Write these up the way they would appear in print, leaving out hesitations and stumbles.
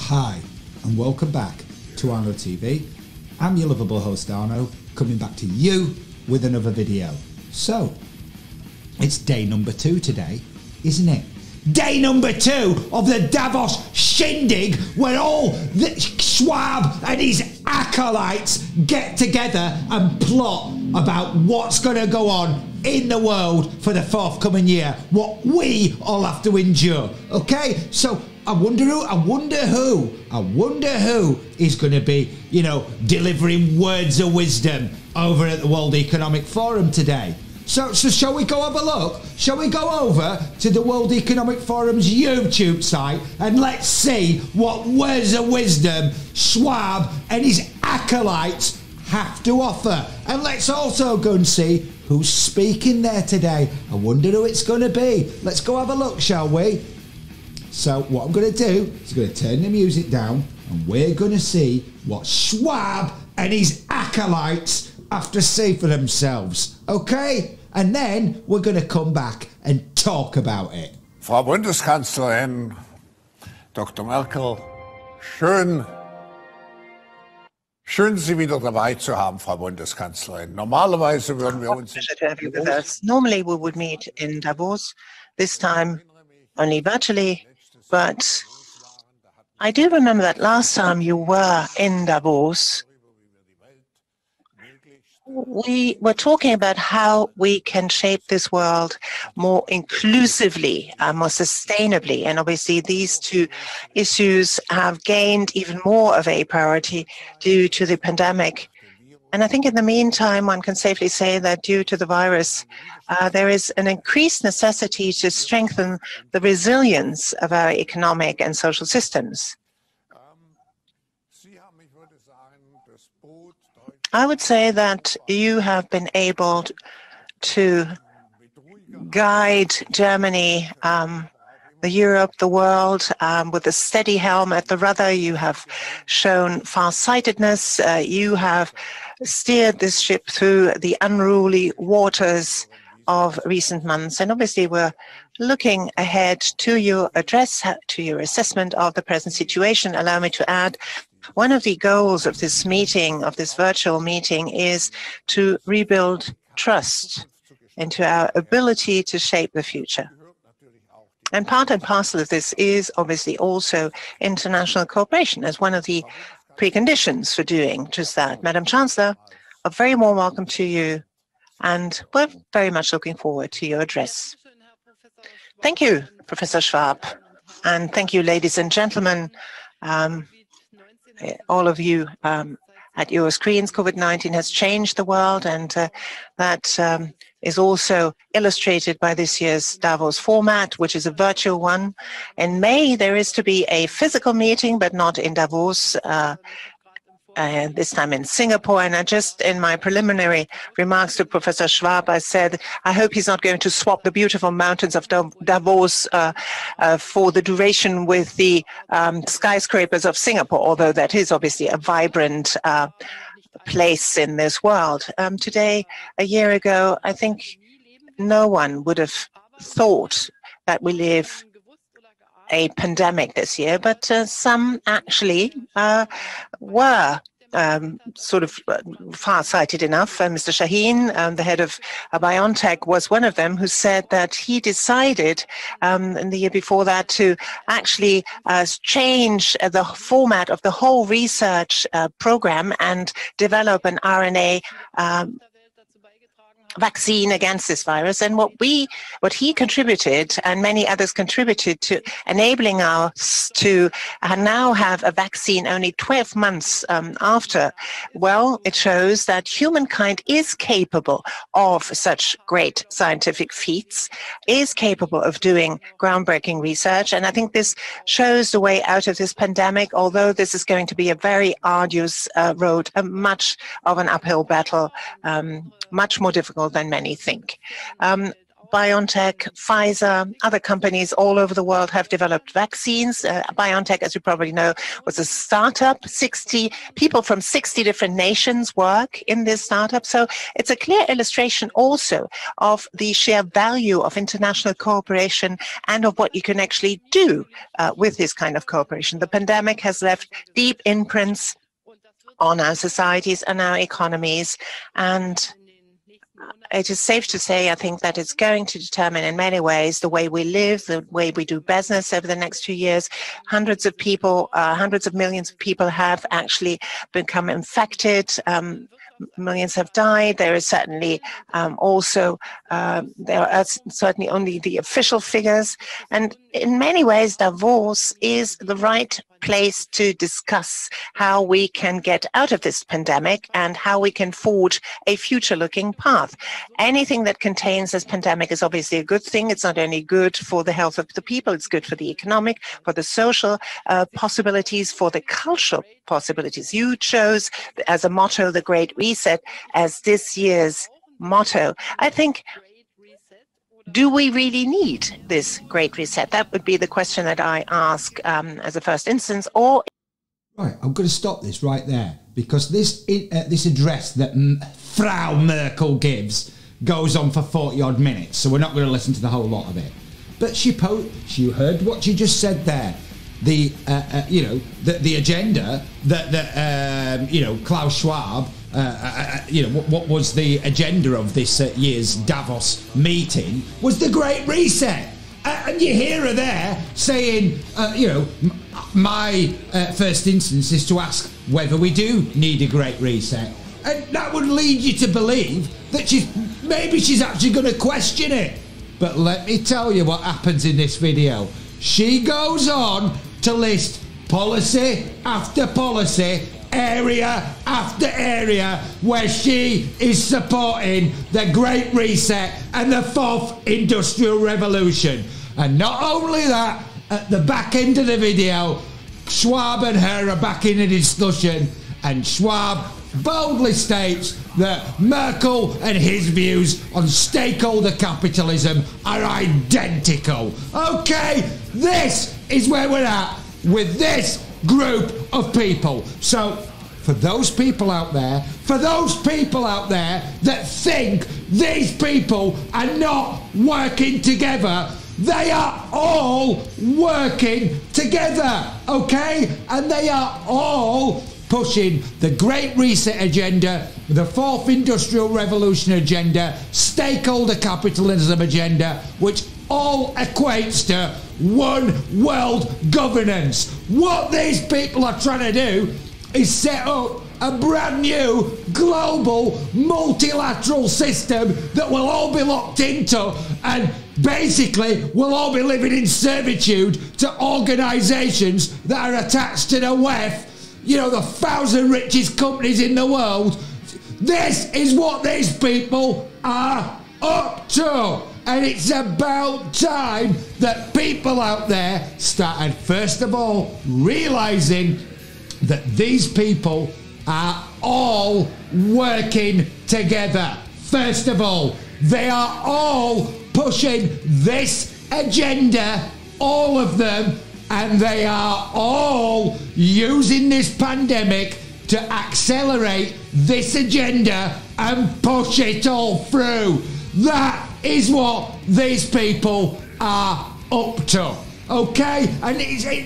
Hi, and welcome back to Arno TV. I'm your lovable host Arno, coming back to you with another video. So, it's day number 2 today, isn't it? Day number 2 of the Davos shindig, where all the Schwab and his acolytes get together and plot about what's going to go on in the world for the forthcoming year, what we all have to endure. Okay, so I wonder who is going to be, delivering words of wisdom over at the World Economic Forum today. So shall we go have a look? Shall we go over to the World Economic Forum's YouTube site and let's see what words of wisdom Schwab and his acolytes have to offer? And let's also go and see who's speaking there today. I wonder who it's going to be. Let's go have a look, shall we? So what I'm going to do is going to turn the music down and we're going to see what Schwab and his acolytes have to say for themselves, okay? And then we're going to come back and talk about it. Frau Bundeskanzlerin Dr. Merkel, schön Sie wieder dabei zu haben, Frau Bundeskanzlerin. Normalerweise würden wir uns... Pleasure to have you with us. Normally we would meet in Davos, this time only virtually, but I do remember that last time you were in Davos, we were talking about how we can shape this world more inclusively, more sustainably. And obviously these two issues have gained even more of a priority due to the pandemic. And I think in the meantime, one can safely say that due to the virus, there is an increased necessity to strengthen the resilience of our economic and social systems. I would say that you have been able to guide Germany, Europe, the world, with a steady helm at the rudder. You have shown far-sightedness. You have steered this ship through the unruly waters of recent months. And obviously, we're looking ahead to your address, to your assessment of the present situation. Allow me to add, one of the goals of this meeting, of this virtual meeting, is to rebuild trust into our ability to shape the future. And part and parcel of this is obviously also international cooperation as one of the preconditions for doing just that. Madam Chancellor, a very warm welcome to you, and we're very much looking forward to your address. Thank you, Professor Schwab, and thank you, ladies and gentlemen. All of you at your screens. COVID-19 has changed the world, and that is also illustrated by this year's Davos format, which is a virtual one. In May, there is to be a physical meeting, but not in Davos, this time in Singapore. And I just, in my preliminary remarks to Professor Schwab, I said, I hope he's not going to swap the beautiful mountains of Davos for the duration with the skyscrapers of Singapore, although that is obviously a vibrant place in this world. Today, a year ago, I think no one would have thought that we live a pandemic this year, but some actually were sort of far-sighted enough. Mr. Shaheen, the head of BioNTech, was one of them who said that he decided in the year before that to actually change the format of the whole research program and develop an RNA vaccine against this virus. And what he contributed and many others contributed to enabling us to now have a vaccine only 12 months after, well, it shows that humankind is capable of such great scientific feats, is capable of doing groundbreaking research. And I think this shows the way out of this pandemic, although this is going to be a very arduous road, much of an uphill battle, much more difficult than many think. BioNTech, Pfizer, other companies all over the world have developed vaccines. BioNTech, as you probably know, was a startup. 60 people from 60 different nations work in this startup. So it's a clear illustration also of the sheer value of international cooperation and of what you can actually do with this kind of cooperation. The pandemic has left deep imprints on our societies and our economies, and it is safe to say, I think, that it's going to determine in many ways the way we live, the way we do business over the next 2 years. Hundreds of people, hundreds of millions of people have actually become infected. Millions have died. There is certainly also, there are certainly only the official figures. And in many ways, Davos is the right place to discuss how we can get out of this pandemic and how we can forge a future-looking path. Anything that contains this pandemic is obviously a good thing. It's not only good for the health of the people, it's good for the economic, for the social possibilities, for the cultural possibilities. You chose as a motto the Great Reset as this year's motto. I think, do we really need this Great Reset? That would be the question that I ask as a first instance. Or right, I'm going to stop this right there, because this address that Frau Merkel gives goes on for 40 odd minutes, so we're not going to listen to the whole lot of it. But you heard what she just said there. The the agenda that Klaus Schwab. What was the agenda of this year's Davos meeting was the Great Reset. And you hear her there saying, my first instance is to ask whether we do need a Great Reset. And that would lead you to believe that she's actually going to question it. But let me tell you what happens in this video. She goes on to list policy after policy, area after area, where she is supporting the Great Reset and the Fourth Industrial Revolution. And not only that, at the back end of the video, Schwab and her are back in a discussion, and Schwab boldly states that Merkel and his views on stakeholder capitalism are identical. Okay, this is where we're at with this group of people. So for those people out there that think these people are not working together, they are all working together, okay? And they are all pushing the Great Reset agenda, the Fourth Industrial Revolution agenda, stakeholder capitalism agenda, which all equates to one world governance. What these people are trying to do is set up a brand new global multilateral system that we'll all be locked into, and basically we'll all be living in servitude to organisations that are attached to the WEF, the 1,000 richest companies in the world. This is what these people are up to. And it's about time that people out there started, first of all, realising that these people are all working together. First of all, they are all pushing this agenda, all of them, and they are all using this pandemic to accelerate this agenda and push it all through. That is what these people are up to, okay? And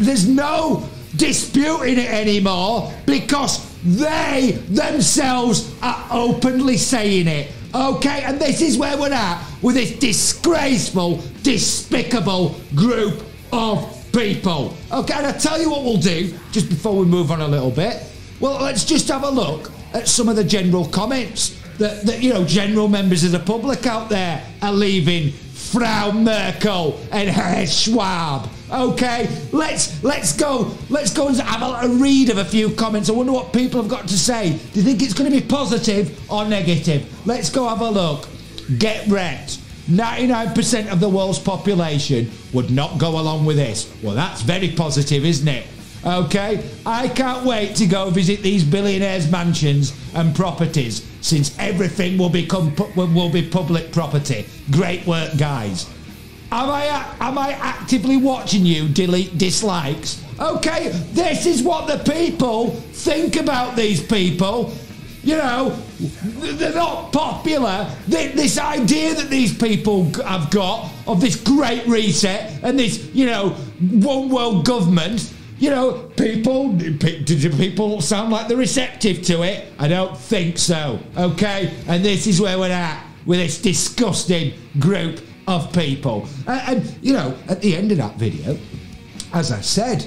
there's no disputing it anymore, because they themselves are openly saying it, okay? And this is where we're at with this disgraceful, despicable group of people, okay? And I'll tell you what we'll do, just before we move on a little bit. Well, let's just have a look at some of the general comments that general members of the public out there are leaving Frau Merkel and Herr Schwab. Okay, let's go and have a read of a few comments. I wonder what people have got to say. Do you think it's going to be positive or negative? Let's go have a look. Get wrecked. 99% of the world's population would not go along with this. Well, that's very positive, isn't it? okay? I can't wait to go visit these billionaires' mansions and properties, since everything will be public property. Great work, guys. Am I actively watching you delete dislikes? Okay, this is what the people think about these people. You know, they're not popular. This idea that these people have got of this great reset and this, you know, one world government, you know, do people sound like they're receptive to it? I don't think so, okay? And this is where we're at with this disgusting group of people. And you know, at the end of that video, as I said,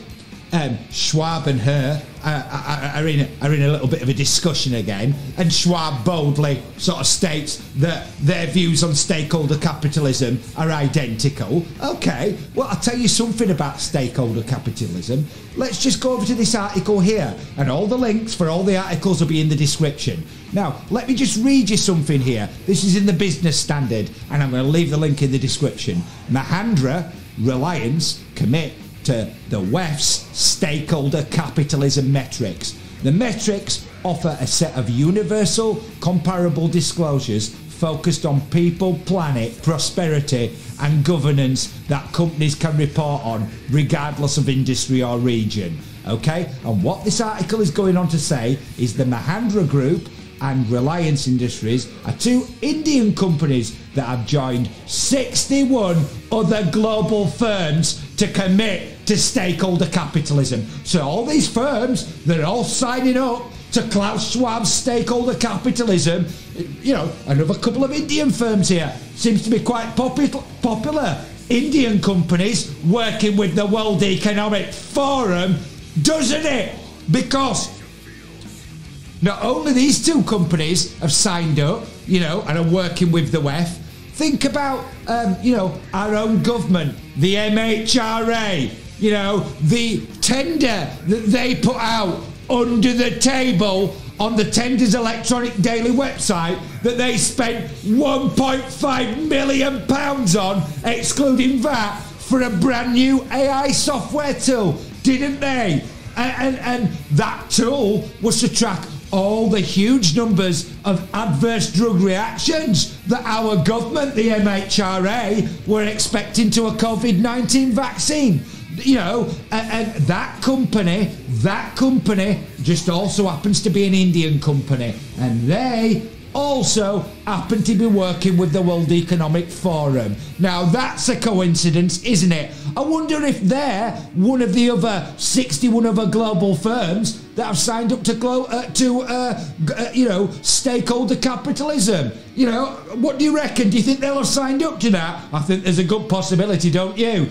Schwab and her are in a little bit of a discussion again, and Schwab boldly sort of states that their views on stakeholder capitalism are identical. Okay, well, I'll tell you something about stakeholder capitalism. Let's just go over to this article here, and all the links for all the articles will be in the description. Now, let me just read you something here. This is in the Business Standard, and I'm going to leave the link in the description. Mahindra, Reliance commit to the WEF's stakeholder capitalism metrics. The metrics offer a set of universal, comparable disclosures focused on people, planet, prosperity and governance that companies can report on regardless of industry or region. Okay? And what this article is going on to say is the Mahindra Group and Reliance Industries are two Indian companies that have joined 61 other global firms to commit to stakeholder capitalism. So all these firms, they're all signing up to Klaus Schwab's stakeholder capitalism. You know, another couple of Indian firms here. Seems to be quite popular. Indian companies working with the World Economic Forum, doesn't it? Because not only these two companies have signed up, you know, and are working with the WEF, think about, you know, our own government, the MHRA, you know, the tender that they put out under the table on the Tenders Electronic Daily website that they spent £1.5 million on, excluding VAT, for a brand new AI software tool, didn't they? And that tool was to track all the huge numbers of adverse drug reactions that our government, the MHRA, were expecting to a COVID-19 vaccine. You know, and that company just also happens to be an Indian company, and they also happen to be working with the World Economic Forum. Now that's a coincidence, isn't it? I wonder if they're one of the other 61 other global firms that have signed up to you know, stakeholder capitalism. You know, what do you reckon? Do you think they'll have signed up to that? I think there's a good possibility, don't you?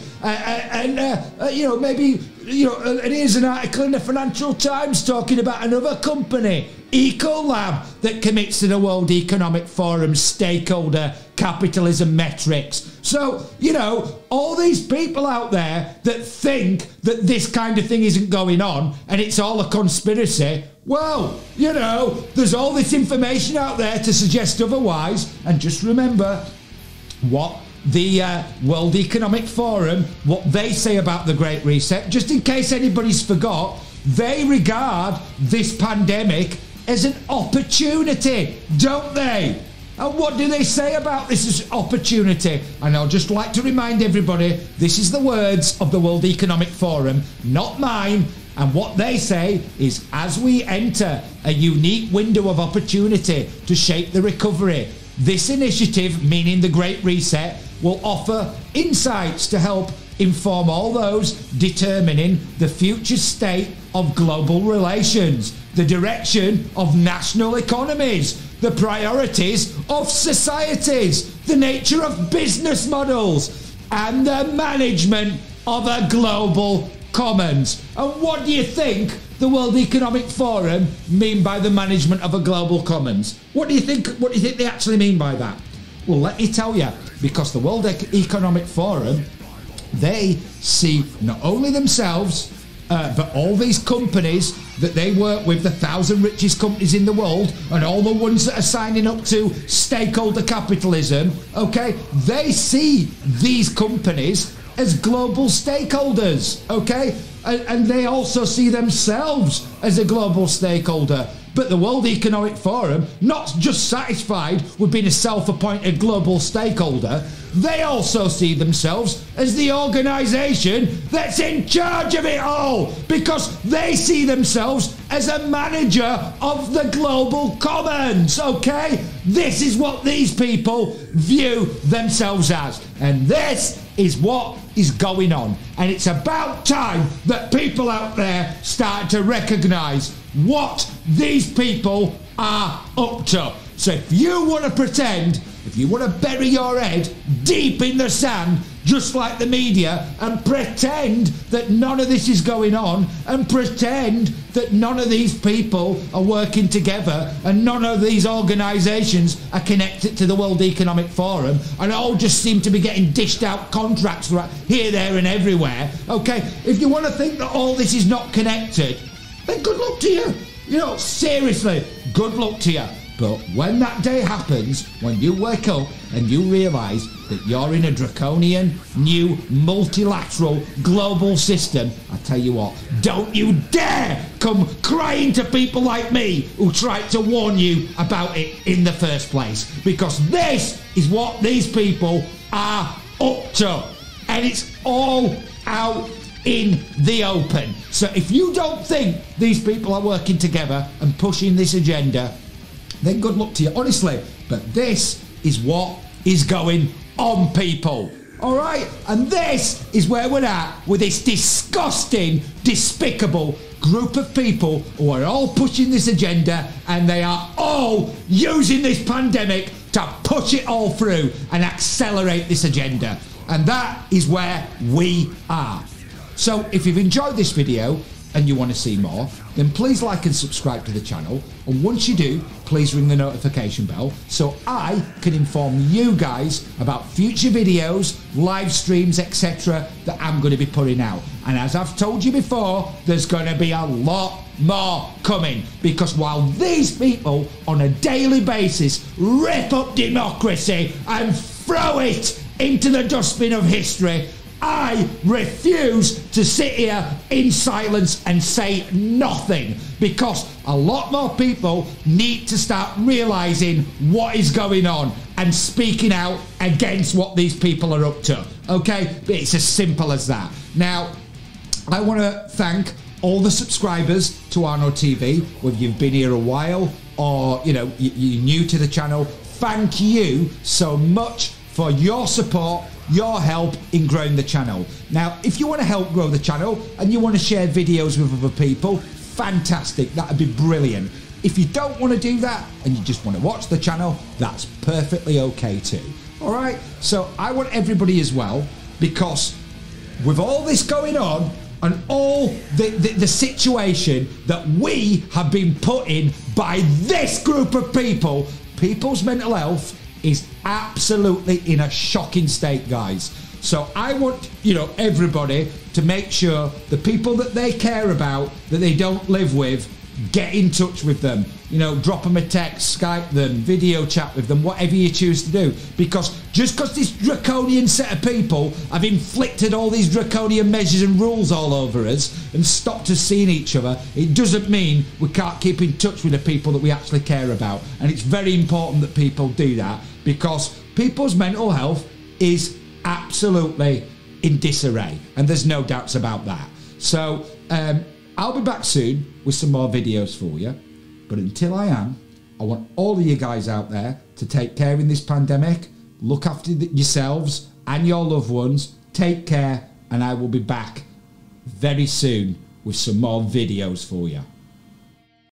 You know, maybe, you know, and here's an article in the Financial Times talking about another company, Ecolab, that commits to the World Economic Forum's stakeholder capitalism metrics. So, you know, all these people out there that think that this kind of thing isn't going on and it's all a conspiracy, well, you know, there's all this information out there to suggest otherwise. And just remember what the World Economic Forum, what they say about the Great Reset, just in case anybody's forgot. They regard this pandemic as an opportunity, don't they? And what do they say about this as opportunity? And I'll just like to remind everybody, this is the words of the World Economic Forum, not mine. And what they say is, as we enter a unique window of opportunity to shape the recovery, this initiative, meaning the Great Reset, will offer insights to help inform all those determining the future state of global relations, the direction of national economies, the priorities of societies, the nature of business models, and the management of a global commons. And what do you think the World Economic Forum mean by the management of a global commons? What do you think they actually mean by that? Well, let me tell you, because the World Economic Forum, they see not only themselves, but all these companies that they work with, the 1,000 richest companies in the world, and all the ones that are signing up to stakeholder capitalism, okay, they see these companies as global stakeholders, okay? and they also see themselves as a global stakeholder. But the World Economic Forum, not just satisfied with being a self-appointed global stakeholder, they also see themselves as the organisation that's in charge of it all, because they see themselves as a manager of the global commons, okay? This is what these people view themselves as, and this is what is going on. And it's about time that people out there start to recognise what these people are up to. So if you want to pretend, if you want to bury your head deep in the sand, just like the media, and pretend that none of this is going on, and pretend that none of these people are working together, and none of these organisations are connected to the World Economic Forum, and all just seem to be getting dished out contracts right here, there and everywhere, okay? If you want to think that all this is not connected, then good luck to you. You know, seriously, good luck to you. But when that day happens, when you wake up and you realise that you're in a draconian, new, multilateral, global system, I tell you what, don't you dare come crying to people like me who tried to warn you about it in the first place. Because this is what these people are up to. And it's all out in the open. So if you don't think these people are working together and pushing this agenda, then good luck to you, honestly. But this is what is going on, people. All right? And this is where we're at with this disgusting, despicable group of people who are all pushing this agenda, and they are all using this pandemic to push it all through and accelerate this agenda. And that is where we are. So if you've enjoyed this video and you want to see more, then please like and subscribe to the channel. And once you do, please ring the notification bell so I can inform you guys about future videos, live streams, etc. that I'm going to be putting out. And as I've told you before, there's going to be a lot more coming, because while these people on a daily basis rip up democracy and throw it into the dustbin of history, I refuse to sit here in silence and say nothing, because a lot more people need to start realising what is going on and speaking out against what these people are up to. Okay? It's as simple as that. Now, I want to thank all the subscribers to Arno TV, whether you've been here a while or, you know, you're new to the channel. Thank you so much for your support, your help in growing the channel. Now, if you want to help grow the channel and you want to share videos with other people, fantastic, that'd be brilliant. If you don't want to do that and you just want to watch the channel, that's perfectly okay too. All right, so I want everybody as well, because with all this going on and all the situation that we have been put in by this group of people, people's mental health is absolutely in a shocking state, guys. So I want, you know, everybody to make sure the people that they care about, that they don't live with, get in touch with them. You know, drop them a text, Skype them, video chat with them, whatever you choose to do. Because just because this draconian set of people have inflicted all these draconian measures and rules all over us and stopped us seeing each other, it doesn't mean we can't keep in touch with the people that we actually care about. And it's very important that people do that, because people's mental health is absolutely in disarray, and there's no doubts about that. So I'll be back soon with some more videos for you, but until I am, I want all of you guys out there to take care in this pandemic, look after yourselves and your loved ones, take care, and I will be back very soon with some more videos for you.